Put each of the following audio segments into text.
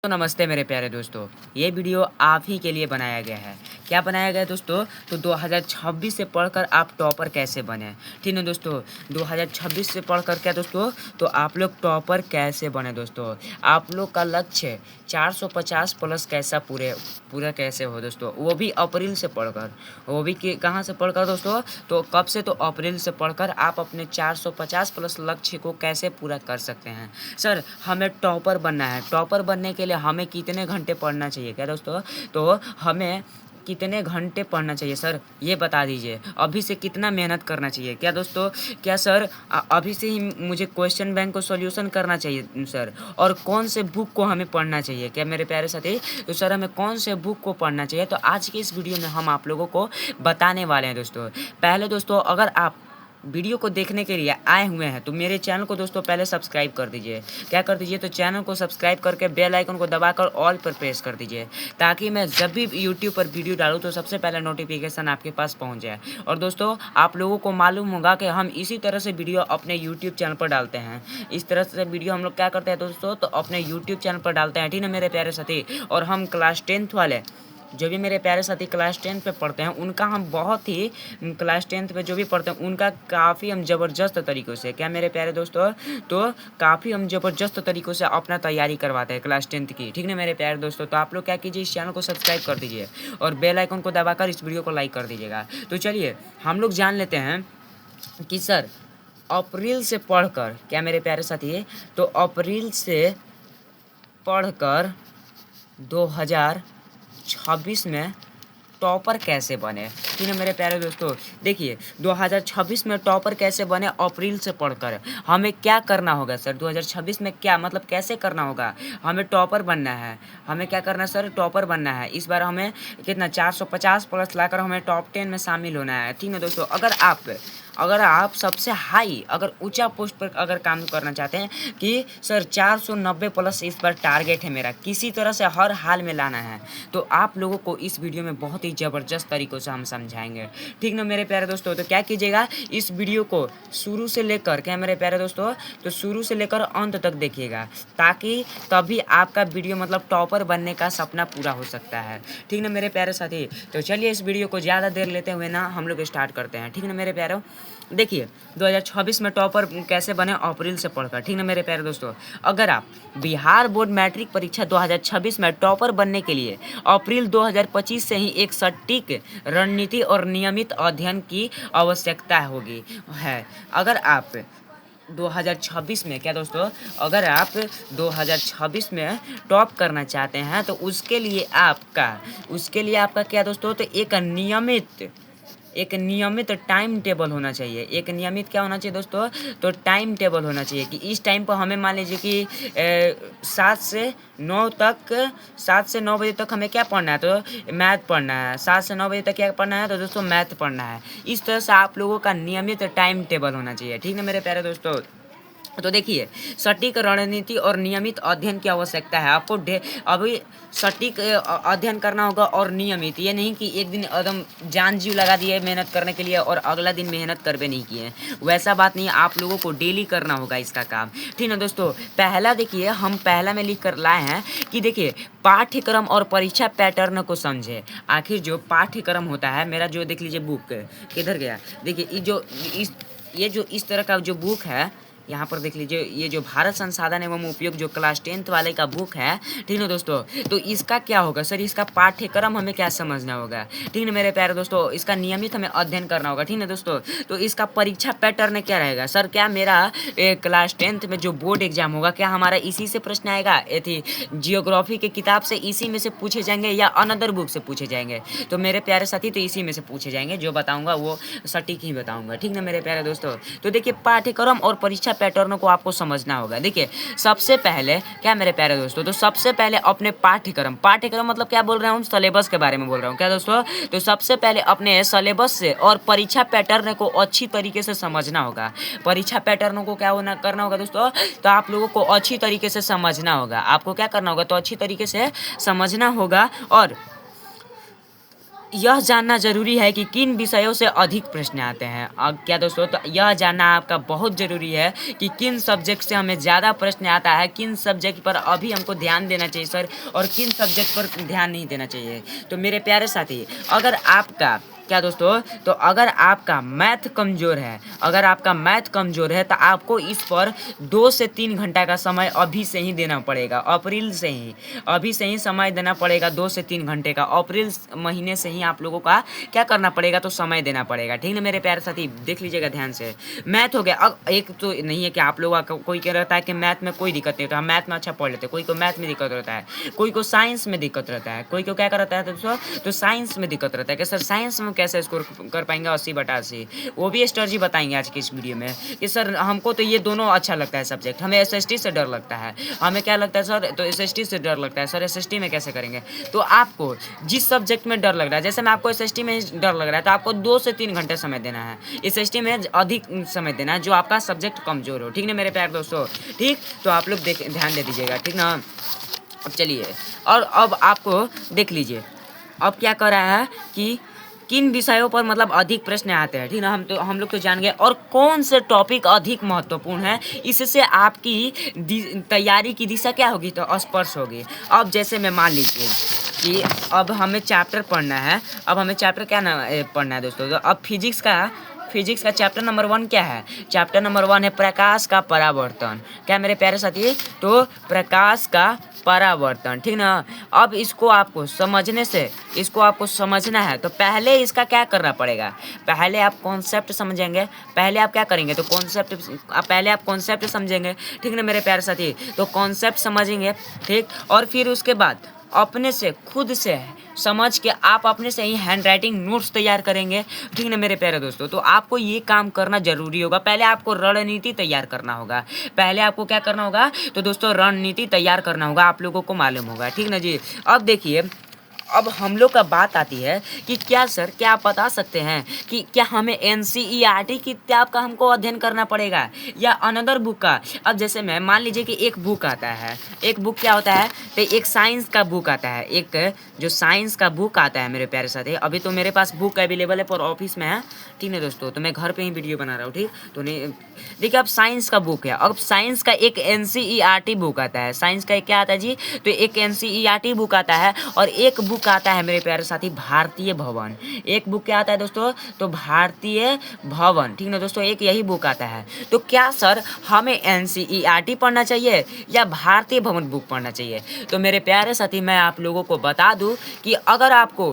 तो नमस्ते मेरे प्यारे दोस्तों, ये वीडियो आप ही के लिए बनाया गया है। क्या बनाया गया है दोस्तों? तो 2026 से पढ़कर आप टॉपर कैसे बने। ठीक है दोस्तों, 2026 से पढ़कर क्या दोस्तों, तो आप लोग टॉपर कैसे बने दोस्तों। आप लोग का लक्ष्य 450 प्लस कैसा पूरा कैसे हो दोस्तों, वो भी अप्रैल से पढ़कर। वो भी कहाँ से पढ़कर दोस्तों, तो कब से, तो अप्रैल से पढ़कर आप अपने 450 प्लस लक्ष्य को कैसे पूरा कर सकते हैं। सर हमें टॉपर बनना है, टॉपर बनने के लिए हमें कितने घंटे पढ़ना चाहिए क्या दोस्तों, तो हमें कितने घंटे पढ़ना चाहिए सर, ये बता दीजिए। अभी से कितना मेहनत करना चाहिए क्या दोस्तों, क्या सर अभी से ही मुझे क्वेश्चन बैंक को सॉल्यूशन करना चाहिए सर, और कौन से बुक को हमें पढ़ना चाहिए क्या मेरे प्यारे साथी, तो सर हमें कौन से बुक को पढ़ना चाहिए, तो आज के इस वीडियो में हम आप लोगों को बताने वाले हैं दोस्तों। पहले दोस्तों, अगर आप वीडियो को देखने के लिए आए हुए हैं तो मेरे चैनल को दोस्तों पहले सब्सक्राइब कर दीजिए। क्या कर दीजिए, तो चैनल को सब्सक्राइब करके बेल आइकन को दबाकर ऑल पर प्रेस कर दीजिए, ताकि मैं जब भी यूट्यूब पर वीडियो डालूँ तो सबसे पहले नोटिफिकेशन आपके पास पहुंच जाए। और दोस्तों आप लोगों को मालूम होगा कि हम इसी तरह से वीडियो अपने यूट्यूब चैनल पर डालते हैं। इस तरह से वीडियो हम लोग क्या करते हैं दोस्तों, तो अपने यूट्यूब चैनल पर डालते हैं। ठीक है मेरे प्यारे साथी, और हम क्लास 10th वाले जो भी मेरे प्यारे साथी क्लास 10th पे पढ़ते हैं, उनका हम बहुत ही क्लास 10th पे जो भी पढ़ते हैं उनका काफ़ी हम ज़बरदस्त तरीक़ों से, क्या मेरे प्यारे दोस्तों, तो काफ़ी हम ज़बरदस्त तरीक़ों से अपना तैयारी करवाते हैं क्लास 10th की। ठीक है मेरे प्यारे दोस्तों, तो आप लोग क्या कीजिए, इस चैनल को सब्सक्राइब कर दीजिए और बेल आइकन को दबाकर इस वीडियो को लाइक कर दीजिएगा। तो चलिए हम लोग जान लेते हैं कि सर अप्रैल से पढ़कर, क्या मेरे प्यारे साथी, तो अप्रैल से पढ़कर 2026 में टॉपर कैसे बने। ठीक है मेरे प्यारे दोस्तों, देखिए 2026 में टॉपर कैसे बने अप्रैल से पढ़कर। हमें क्या करना होगा सर 2026 में, क्या मतलब कैसे करना होगा, हमें टॉपर बनना है। हमें क्या करना है सर, टॉपर बनना है। इस बार हमें कितना 450 प्लस लाकर हमें टॉप 10 में शामिल होना है। ठीक है दोस्तों, अगर आप सबसे हाई, अगर ऊंचा पोस्ट पर अगर काम करना चाहते हैं कि सर 490 प्लस इस बार टारगेट है मेरा, किसी तरह से हर हाल में लाना है, तो आप लोगों को इस वीडियो में बहुत ही ज़बरदस्त तरीक़ों से हम समझाएंगे। ठीक ना मेरे प्यारे दोस्तों, तो क्या कीजिएगा, इस वीडियो को शुरू से लेकर, क्या मेरे प्यारे दोस्तों, तो शुरू से लेकर अंत तक देखिएगा, ताकि तभी आपका वीडियो मतलब टॉपर बनने का सपना पूरा हो सकता है। ठीक ना मेरे प्यारे साथी, तो चलिए इस वीडियो को ज़्यादा देर लेते हुए ना हम लोग स्टार्ट करते हैं। ठीक ना मेरे प्यारे, देखिए 2026 में टॉपर कैसे बने अप्रैल से पढ़कर। ठीक ना मेरे प्यारे दोस्तों, अगर आप बिहार बोर्ड मैट्रिक परीक्षा 2026 में टॉपर बनने के लिए अप्रैल 2025 से ही एक सटीक रणनीति और नियमित अध्ययन की आवश्यकता होगी है। अगर आप 2026 में, क्या दोस्तों, अगर आप 2026 में टॉप करना चाहते हैं तो उसके लिए आपका क्या दोस्तों, तो एक नियमित टाइम टेबल होना चाहिए। एक नियमित क्या होना चाहिए दोस्तों, तो टाइम टेबल होना चाहिए कि इस टाइम पर हमें मान लीजिए कि 7 से 9 बजे तक हमें क्या पढ़ना है, तो मैथ पढ़ना है। 7 से 9 बजे तक क्या पढ़ना है, तो दोस्तों मैथ पढ़ना है। इस तरह से आप लोगों का नियमित टाइम टेबल होना चाहिए। ठीक है मेरे प्यारे दोस्तों, तो देखिए सटीक रणनीति और नियमित अध्ययन की आवश्यकता है। आपको अभी सटीक अध्ययन करना होगा और नियमित, ये नहीं कि एक दिन एकदम जान जीव लगा दिए मेहनत करने के लिए और अगला दिन मेहनत कर भी नहीं किए, वैसा बात नहीं है। आप लोगों को डेली करना होगा इसका काम। ठीक है दोस्तों, पहला देखिए, हम पहला में लिख कर लाए हैं कि देखिए पाठ्यक्रम और परीक्षा पैटर्न को समझे। आखिर जो पाठ्यक्रम होता है, मेरा जो देख लीजिए बुक किधर गया, देखिए ये जो इस तरह का जो बुक है, यहाँ पर देख लीजिए, ये जो भारत संसाधन एवं उपयोग जो क्लास 10th वाले का बुक है। ठीक है दोस्तों, तो इसका क्या होगा सर, इसका पाठ्यक्रम हमें क्या समझना होगा। ठीक है मेरे प्यारे दोस्तों, इसका नियमित हमें अध्ययन करना होगा। ठीक है दोस्तों, तो इसका परीक्षा पैटर्न क्या रहेगा सर, क्या मेरा क्लास 10th में जो बोर्ड एग्जाम होगा, क्या हमारा इसी से प्रश्न आएगा, थी जियोग्राफी के किताब से इसी में से पूछे जाएंगे या अनदर बुक से पूछे जाएंगे। तो मेरे प्यारे साथी, तो इसी में से पूछे जाएंगे, जो बताऊँगा वो सटीक ही बताऊँगा। ठीक है मेरे प्यारे दोस्तों, तो देखिए पाठ्यक्रम और परीक्षा पैटर्न को आपको समझना होगा। देखिए सबसे पहले, क्या मेरे प्यारे दोस्तों, तो सबसे पहले अपने पाठ्यक्रम मतलब क्या बोल रहा हूँ, सिलेबस के बारे में बोल रहा हूँ। क्या दोस्तों, तो सबसे पहले अपने सिलेबस से और परीक्षा पैटर्न को अच्छी तरीके से समझना होगा। परीक्षा पैटर्न को क्या करना होगा दोस्तों, तो आप लोगों को अच्छी तरीके से समझना होगा। आपको क्या करना होगा, तो अच्छी तरीके से समझना होगा। और यह जानना ज़रूरी है कि किन विषयों से अधिक प्रश्न आते हैं। अब क्या दोस्तों, तो यह जानना आपका बहुत ज़रूरी है कि किन सब्जेक्ट से हमें ज़्यादा प्रश्न आता है, किन सब्जेक्ट पर अभी हमको ध्यान देना चाहिए सर, और किन सब्जेक्ट पर ध्यान नहीं देना चाहिए। तो मेरे प्यारे साथी, अगर आपका क्या दोस्तों, तो अगर आपका मैथ कमज़ोर है, अगर आपका मैथ कमज़ोर है तो आपको इस पर 2 से 3 घंटा का समय अभी से ही देना पड़ेगा। अप्रैल से ही, अभी से ही समय देना पड़ेगा 2 से 3 घंटे का। अप्रैल महीने से ही आप लोगों का क्या करना पड़ेगा, तो समय देना पड़ेगा। ठीक है मेरे प्यारे साथी, देख लीजिएगा ध्यान से। मैथ हो गया। अब एक तो नहीं है कि आप लोगों का कोई कह रहता है कि मैथ में कोई दिक्कत नहीं होता, हम मैथ में अच्छा पढ़ लेते हैं, कोई को मैथ में दिक्कत रहता है, कोई को साइंस में दिक्कत रहता है, कोई को क्या करता है दोस्तों, तो साइंस में दिक्कत रहता है कि सर साइंस में कैसे स्कोर कर पाएंगे 80/80। वो भी स्ट्रेटजी बताएंगे आज की इस वीडियो में कि सर हमको तो ये दोनों अच्छा लगता है सब्जेक्ट, हमें एसएसटी से डर लगता है, हमें क्या लगता है सर, तो एसएसटी से डर लगता है सर, एसएसटी में कैसे करेंगे। तो आपको जिस सब्जेक्ट में डर लग रहा है, जैसे मैं आपको एसएसटी में डर लग रहा है तो आपको 2 से 3 घंटे समय देना है, एसएसटी में अधिक समय देना है जो आपका सब्जेक्ट कमजोर हो। ठीक ना मेरे प्यारे दोस्तों, ठीक, तो आप लोग ध्यान दे दीजिएगा, ठीक ना। अब चलिए, और अब आपको देख लीजिए अब क्या कर रहा है कि किन विषयों पर मतलब अधिक प्रश्न आते हैं। ठीक ना, हम लोग तो जान गए, और कौन से टॉपिक अधिक महत्वपूर्ण है, इससे आपकी तैयारी की दिशा क्या होगी, तो स्पर्श होगी। अब जैसे मैं मान लीजिए कि अब हमें चैप्टर पढ़ना है, अब हमें चैप्टर क्या पढ़ना है दोस्तों, तो अब फिजिक्स का चैप्टर नंबर 1 क्या है, चैप्टर नंबर 1 है प्रकाश का परावर्तन। क्या मेरे प्यारे साथी, तो प्रकाश का परावर्तन, ठीक ना। अब इसको आपको समझना है, तो पहले इसका क्या करना पड़ेगा, पहले आप कॉन्सेप्ट समझेंगे, पहले आप क्या करेंगे, तो पहले आप कॉन्सेप्ट समझेंगे, ठीक ना मेरे प्यारे साथी। तो कॉन्सेप्ट समझेंगे, ठीक, और फिर उसके बाद अपने से खुद से समझ के आप अपने से ही हैंड राइटिंग नोट्स तैयार करेंगे, ठीक ना मेरे प्यारे दोस्तों। तो आपको ये काम करना जरूरी होगा, पहले आपको रणनीति तैयार करना होगा, पहले आपको क्या करना होगा, तो दोस्तों रणनीति तैयार करना होगा, आप लोगों को मालूम होगा, ठीक ना जी। अब देखिए, अब हम लोग का बात आती है कि क्या सर, क्या आप बता सकते हैं कि क्या हमें एनसीईआरटी किताब का हमको अध्ययन करना पड़ेगा या अनदर बुक का। अब जैसे मैं मान लीजिए कि एक बुक आता है, एक बुक क्या होता है, तो एक साइंस का बुक आता है, एक जो साइंस का बुक आता है मेरे प्यारे साथी। अभी तो मेरे पास बुक अवेलेबल है पर ऑफिस में है, ठीक है दोस्तों, तो मैं घर पे ही वीडियो बना रहा हूँ, ठीक। तो नहीं देखिए, अब साइंस का बुक है, अब साइंस का एक एनसीईआरटी बुक आता है, साइंस का क्या आता है जी, तो एक एनसीईआरटी बुक आता है, और एक बुक आता है मेरे प्यारे साथी भारतीय भवन। एक बुक क्या आता है दोस्तों, तो भारतीय भवन, ठीक ना दोस्तों, एक यही बुक आता है। तो क्या सर हमें एनसीईआरटी पढ़ना चाहिए या भारतीय भवन बुक पढ़ना चाहिए। तो मेरे प्यारे साथी, मैं आप लोगों को बता दूं कि अगर आपको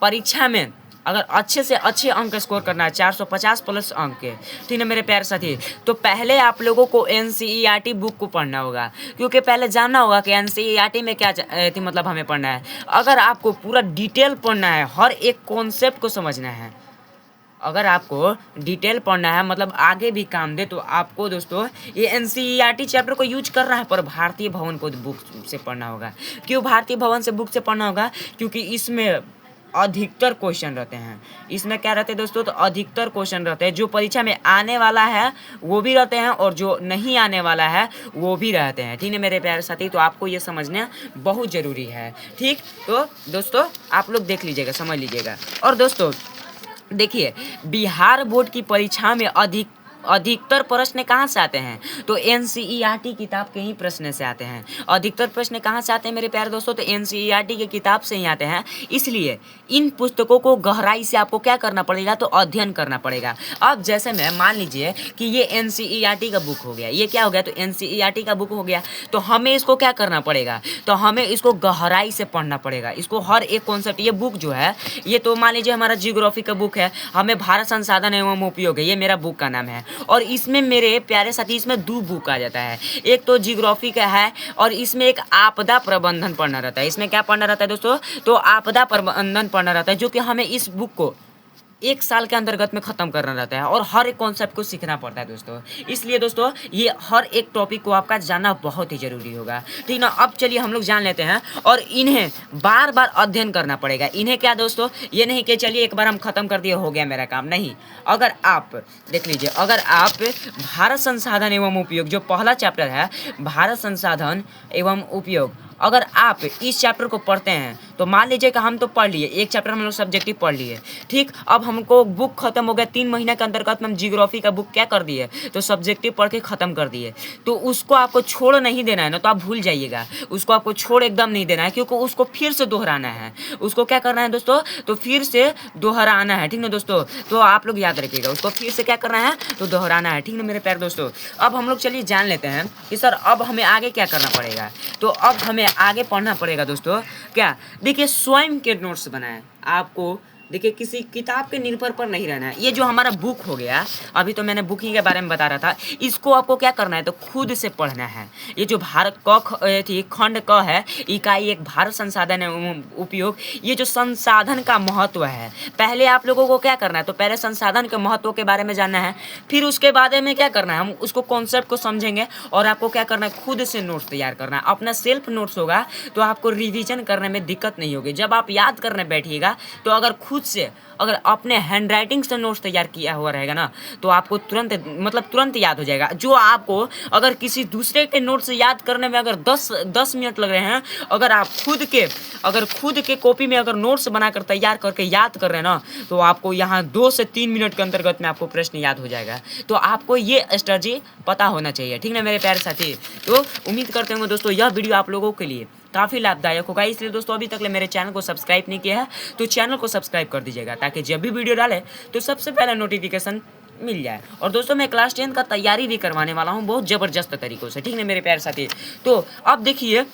परीक्षा में अगर अच्छे से अच्छे अंक स्कोर करना है, 450 प्लस अंक के, ठीक है मेरे प्यारे साथी, तो पहले आप लोगों को एनसीईआरटी बुक को पढ़ना होगा, क्योंकि पहले जानना होगा कि एनसीईआरटी में क्या मतलब हमें पढ़ना है। अगर आपको पूरा डिटेल पढ़ना है, हर एक कॉन्सेप्ट को समझना है, अगर आपको डिटेल पढ़ना है, मतलब आगे भी काम दे, तो आपको दोस्तों ये एनसीईआरटी चैप्टर को यूज करना है, पर भारतीय भवन को बुक से पढ़ना होगा। क्यों भारतीय भवन से बुक से पढ़ना होगा, क्योंकि इसमें अधिकतर क्वेश्चन रहते हैं। इसमें क्या रहते हैं दोस्तों, तो अधिकतर क्वेश्चन रहते हैं, जो परीक्षा में आने वाला है वो भी रहते हैं, और जो नहीं आने वाला है वो भी रहते हैं, ठीक है मेरे प्यारे साथी। तो आपको ये समझना बहुत ज़रूरी है, ठीक। तो दोस्तों आप लोग देख लीजिएगा, समझ लीजिएगा। और दोस्तों देखिए, बिहार बोर्ड की परीक्षा में अधिकतर प्रश्न कहाँ से आते हैं, तो एनसीईआरटी किताब के ही प्रश्न से आते हैं। अधिकतर प्रश्न कहाँ से आते हैं मेरे प्यारे दोस्तों, तो एनसीईआरटी की किताब से ही आते हैं। इसलिए इन पुस्तकों को गहराई से आपको क्या करना पड़ेगा, तो अध्ययन करना पड़ेगा। अब जैसे मैं मान लीजिए कि ये एनसीईआरटी का बुक हो गया, ये क्या हो गया, तो एनसीईआरटी का बुक हो गया, तो हमें इसको क्या करना पड़ेगा, तो हमें इसको गहराई से पढ़ना पड़ेगा, इसको हर एक कॉन्सेप्ट। ये बुक जो है, ये तो मान लीजिए हमारा जियोग्राफी का बुक है, हमें भारत संसाधन एवं उपयोग है, ये मेरा बुक का नाम है। और इसमें मेरे प्यारे साथी, इसमें 2 बुक आ जाता है, एक तो जियोग्राफी का है, और इसमें एक आपदा प्रबंधन पढ़ना रहता है। इसमें क्या पढ़ना रहता है दोस्तों, तो आपदा प्रबंधन पढ़ना रहता है, जो कि हमें इस बुक को 1 साल के अंतर्गत में ख़त्म करना रहता है, और हर एक कॉन्सेप्ट को सीखना पड़ता है दोस्तों। इसलिए दोस्तों ये हर एक टॉपिक को आपका जानना बहुत ही ज़रूरी होगा, ठीक ना। अब चलिए हम लोग जान लेते हैं, और इन्हें बार बार अध्ययन करना पड़ेगा। इन्हें क्या दोस्तों, ये नहीं कि चलिए एक बार हम ख़त्म कर दिए, हो गया मेरा काम, नहीं। अगर आप देख लीजिए, अगर आप भारत संसाधन एवं उपयोग, जो पहला चैप्टर है भारत संसाधन एवं उपयोग, अगर आप इस चैप्टर को पढ़ते हैं तो मान लीजिए कि हम तो पढ़ लिए, एक चैप्टर हम लोग सब्जेक्टिव पढ़ लिए, ठीक। अब हमको बुक खत्म हो गया, 3 महीने के अंतर्गत हम जियोग्राफी का बुक क्या कर दिए, तो सब्जेक्टिव पढ़ के खत्म कर दिए। तो उसको आपको छोड़ नहीं देना है ना, तो आप भूल जाइएगा, उसको आपको छोड़ एकदम नहीं देना है, क्योंकि उसको फिर से दोहराना है। उसको क्या करना है दोस्तों, तो फिर से दोहराना है, ठीक ना दोस्तों। तो आप लोग याद रखिएगा, उसको फिर से क्या करना है, तो दोहराना है, ठीक ना मेरे प्यारे दोस्तों। अब हम लोग चलिए जान लेते हैं कि सर अब हमें आगे क्या करना पड़ेगा। तो अब हमें आगे पढ़ना पड़ेगा दोस्तों, क्या देखिए, स्वयं के नोट्स बनाएं। आपको देखिए किसी किताब के निर्भर पर नहीं रहना है। ये जो हमारा बुक हो गया, अभी तो मैंने बुकिंग के बारे में बता रहा था, इसको आपको क्या करना है, तो खुद से पढ़ना है। ये जो भारत क खंड क है, इकाई 1 भारत संसाधन एवं उपयोग, ये जो संसाधन का महत्व है, पहले आप लोगों को क्या करना है, तो पहले संसाधन के महत्व के बारे में जानना है, फिर उसके बाद में क्या करना है, हम उसको कॉन्सेप्ट को समझेंगे और आपको क्या करना है, खुद से नोट्स तैयार करना है। अपना सेल्फ नोट्स होगा तो आपको रिविजन करने में दिक्कत नहीं होगी। जब आप याद करने बैठिएगा तो अगर खुद से अगर अपने हैंड राइटिंग से नोट्स तैयार किया हुआ रहेगा ना, तो आपको तुरंत याद हो जाएगा। जो आपको अगर किसी दूसरे के नोट्स से याद करने में अगर 10 मिनट लग रहे हैं, अगर आप खुद के कॉपी में अगर नोट्स बनाकर तैयार करके याद कर रहे हैं ना, तो आपको यहाँ 2 से 3 मिनट के अंतर्गत में आपको प्रश्न याद हो जाएगा। तो आपको ये स्ट्रेटजी पता होना चाहिए, ठीक ना मेरे प्यारे साथी। तो उम्मीद करते होंगे दोस्तों यह वीडियो आप लोगों के लिए काफ़ी लाभदायक होगा। इसलिए दोस्तों अभी तक मेरे चैनल को सब्सक्राइब नहीं किया है तो चैनल को सब्सक्राइब कर दीजिएगा, ताकि जब भी वीडियो डाले तो सबसे पहले नोटिफिकेशन मिल जाए। और दोस्तों मैं क्लास 10 का तैयारी भी करवाने वाला हूँ बहुत ज़बरदस्त तरीक़ों से, ठीक है मेरे प्यारे साथी। तो अब देखिए,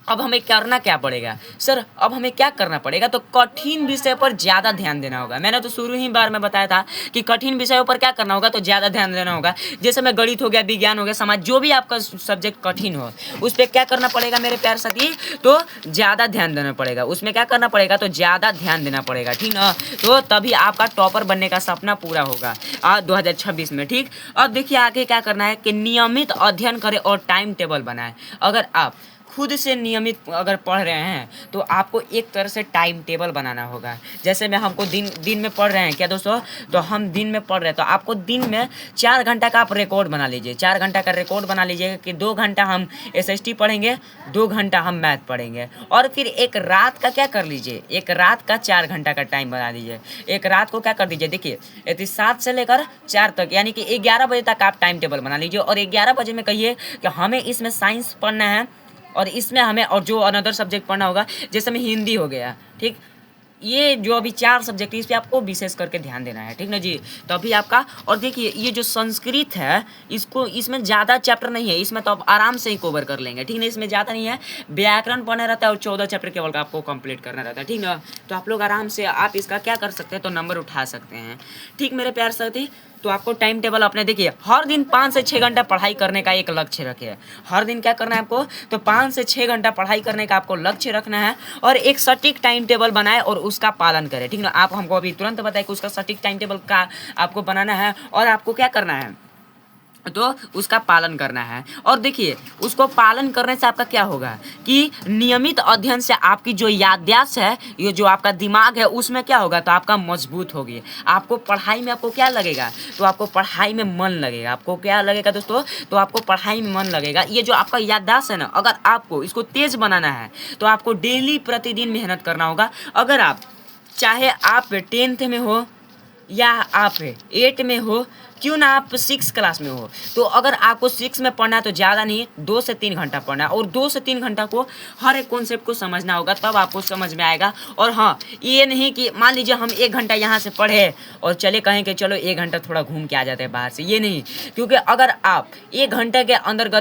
अब हमें करना क्या पड़ेगा सर, अब हमें क्या करना पड़ेगा, तो कठिन विषय पर ज़्यादा ध्यान देना होगा। मैंने तो शुरू ही बार में बताया था कि कठिन विषयों पर क्या करना होगा, तो ज़्यादा ध्यान देना होगा। जैसे मैं गणित हो गया, विज्ञान हो गया, समाज, जो भी आपका सब्जेक्ट कठिन हो, उस पर क्या करना पड़ेगा मेरे प्यारे साथी, तो ज़्यादा ध्यान देना पड़ेगा। उसमें क्या करना पड़ेगा, तो ज़्यादा ध्यान देना पड़ेगा, ठीक ना। तो तभी आपका टॉपर बनने का सपना पूरा होगा 2026 में, ठीक। अब देखिए आगे क्या करना है कि नियमित अध्ययन करें और टाइम टेबल बनाएं। अगर आप खुद से नियमित अगर पढ़ रहे हैं तो आपको एक तरह से टाइम टेबल बनाना होगा। जैसे मैं हमको दिन में पढ़ रहे हैं क्या दोस्तों, तो हम दिन में पढ़ रहे हैं, तो आपको दिन में 4 घंटा का आप रिकॉर्ड बना लीजिए। 4 घंटा का रिकॉर्ड बना लीजिएगा कि 2 घंटा हम SST पढ़ेंगे, 2 घंटा हम मैथ पढ़ेंगे। और फिर एक रात का क्या कर लीजिए, एक रात का 4 घंटा का टाइम बना दीजिए। एक रात को क्या कर दीजिए, देखिए यदि 7 से लेकर 4 तक, यानी कि 11 बजे तक आप टाइम टेबल बना लीजिए। और 11 बजे में कहिए कि हमें इसमें साइंस पढ़ना है और इसमें हमें और जो अनदर सब्जेक्ट पढ़ना होगा, जैसे में हिंदी हो गया, ठीक। ये जो अभी 4 सब्जेक्ट है, इस पर आपको विशेष करके ध्यान देना है, ठीक ना जी। तो अभी आपका, और देखिए ये जो संस्कृत है, इसमें ज़्यादा चैप्टर नहीं है, इसमें तो आप आराम से ही कवर कर लेंगे, ठीक ना। इसमें ज़्यादा नहीं है, व्याकरण पढ़ना रहता है और 14 चैप्टर केवल आपको कंप्लीट करना रहता है, ठीक ना। तो आप लोग आराम से आप इसका क्या कर सकते हैं, तो नंबर उठा सकते हैं, ठीक मेरे प्यारे साथी। तो आपको टाइम टेबल अपने देखिए, हर दिन 5 से 6 घंटा पढ़ाई करने का एक लक्ष्य रखिए। हर दिन क्या करना है आपको, तो 5 से 6 घंटा पढ़ाई करने का आपको लक्ष्य रखना है और एक सटीक टाइम टेबल बनाए और उसका पालन करें, ठीक ना। आप हमको अभी तुरंत बताएं कि उसका सटीक टाइम टेबल का आपको बनाना है और आपको क्या करना है, तो उसका पालन करना है। और देखिए उसको पालन करने से आपका क्या होगा कि नियमित अध्ययन से आपकी जो याददाश्त है, ये जो आपका दिमाग है, उसमें क्या होगा, तो आपका मजबूत होगी। आपको पढ़ाई में आपको क्या लगेगा, तो आपको पढ़ाई में मन लगेगा। आपको क्या लगेगा दोस्तों, तो आपको पढ़ाई में मन लगेगा। ये जो आपका याददाश्त है ना, अगर आपको इसको तेज बनाना है तो आपको डेली प्रतिदिन मेहनत करना होगा। अगर आप चाहे आप 10th में हो या आप 8 में हो, क्यों ना आप 6 क्लास में हो, तो अगर आपको 6 में पढ़ना है तो ज़्यादा नहीं, 2 से 3 घंटा पढ़ना है और 2 से 3 घंटा को हर एक कॉन्सेप्ट को समझना होगा, तब आपको समझ में आएगा। और हाँ, ये नहीं कि मान लीजिए हम 1 घंटा यहाँ से पढ़े और चले कहें कि चलो 1 घंटा थोड़ा घूम के आ जाते हैं बाहर से, ये नहीं। क्योंकि अगर आप 1 घंटे के अंतर्गत